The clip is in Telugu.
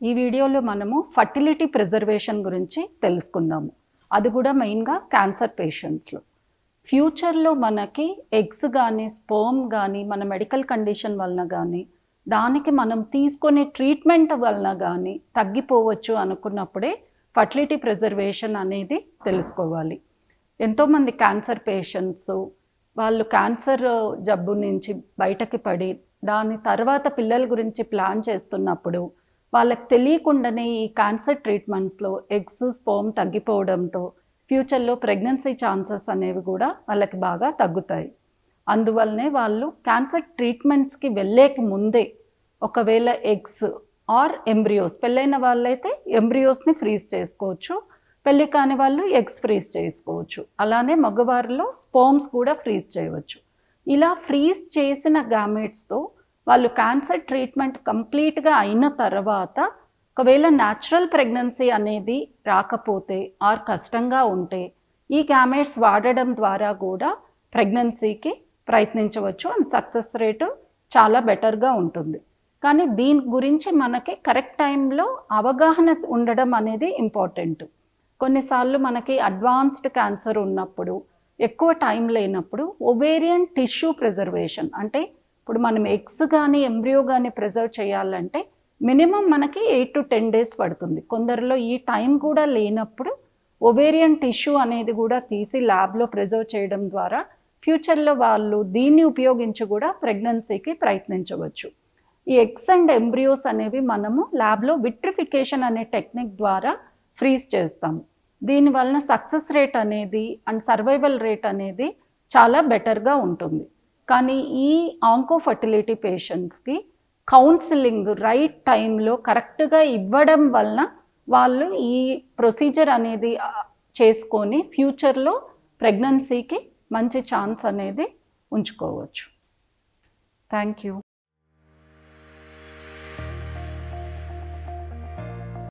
ఈ వీడియోలో మనము ఫర్టిలిటీ ప్రిజర్వేషన్ గురించి తెలుసుకుందాము. అది కూడా మెయిన్గా క్యాన్సర్ పేషెంట్స్లో. ఫ్యూచర్లో మనకి ఎగ్స్ కానీ స్పర్మ్ కానీ మన మెడికల్ కండిషన్ వలన కానీ దానికి మనం తీసుకునే ట్రీట్మెంట్ వలన కానీ తగ్గిపోవచ్చు అనుకున్నప్పుడే ఫర్టిలిటీ ప్రిజర్వేషన్ అనేది తెలుసుకోవాలి. ఎంతోమంది క్యాన్సర్ పేషెంట్స్ వాళ్ళు క్యాన్సర్ జబ్బు నుంచి బయటకి పడి దాని తర్వాత పిల్లల గురించి ప్లాన్ చేస్తున్నప్పుడు వాళ్ళకి తెలియకుండానే ఈ క్యాన్సర్ ట్రీట్మెంట్స్లో ఎగ్స్ స్పర్మ్ తగ్గిపోవడంతో ఫ్యూచర్లో ప్రెగ్నెన్సీ ఛాన్సెస్ అనేవి కూడా వాళ్ళకి బాగా తగ్గుతాయి. అందువల్లనే వాళ్ళు క్యాన్సర్ ట్రీట్మెంట్స్కి వెళ్ళేక ముందే ఒకవేళ ఎగ్స్ ఆర్ ఎంబ్రియోస్, పెళ్ళైన వాళ్ళైతే ఎంబ్రియోస్ని ఫ్రీజ్ చేసుకోవచ్చు, పెళ్ళి కాని వాళ్ళు ఎగ్స్ ఫ్రీజ్ చేసుకోవచ్చు. అలానే మగవారిలో స్పర్మ్స్ కూడా ఫ్రీజ్ చేయవచ్చు. ఇలా ఫ్రీజ్ చేసిన గ్యామెట్స్తో వాళ్ళు క్యాన్సర్ ట్రీట్మెంట్ కంప్లీట్గా అయిన తర్వాత ఒకవేళ న్యాచురల్ ప్రెగ్నెన్సీ అనేది రాకపోతే ఆర్ కష్టంగా ఉంటే ఈ గ్యామెట్స్ వాడడం ద్వారా కూడా ప్రెగ్నెన్సీకి ప్రయత్నించవచ్చు అండ్ సక్సెస్ రేటు చాలా బెటర్గా ఉంటుంది. కానీ దీని గురించి మనకి కరెక్ట్ టైంలో అవగాహన ఉండడం అనేది ఇంపార్టెంట్. కొన్నిసార్లు మనకి అడ్వాన్స్డ్ క్యాన్సర్ ఉన్నప్పుడు, ఎక్కువ టైం లేనప్పుడు ఒవేరియన్ టిష్యూ ప్రిజర్వేషన్ అంటే ఇప్పుడు మనం ఎగ్స్ కానీ ఎంబ్రియో కానీ ప్రిజర్వ్ చేయాలంటే మినిమం మనకి 8 to 10 days పడుతుంది. కొందరిలో ఈ టైం కూడా లేనప్పుడు ఒవేరియన్ టిష్యూ అనేది కూడా తీసి ల్యాబ్లో ప్రిజర్వ్ చేయడం ద్వారా ఫ్యూచర్లో వాళ్ళు దీన్ని ఉపయోగించి కూడా ప్రెగ్నెన్సీకి ప్రయత్నించవచ్చు. ఈ ఎగ్స్ అండ్ ఎంబ్రియోస్ అనేవి మనము ల్యాబ్లో విట్రిఫికేషన్ అనే టెక్నిక్ ద్వారా ఫ్రీజ్ చేస్తాము. దీనివలన సక్సెస్ రేట్ అనేది అండ్ సర్వైవల్ రేట్ అనేది చాలా బెటర్గా ఉంటుంది. కానీ ఈ ఆంకో ఫర్టిలిటీ పేషెంట్స్కి కౌన్సిలింగ్ రైట్ టైంలో కరెక్ట్గా ఇవ్వడం వలన వాళ్ళు ఈ ప్రొసీజర్ అనేది చేసుకొని ఫ్యూచర్లో ప్రెగ్నెన్సీకి మంచి ఛాన్స్ అనేది ఉంచుకోవచ్చు. Thank you.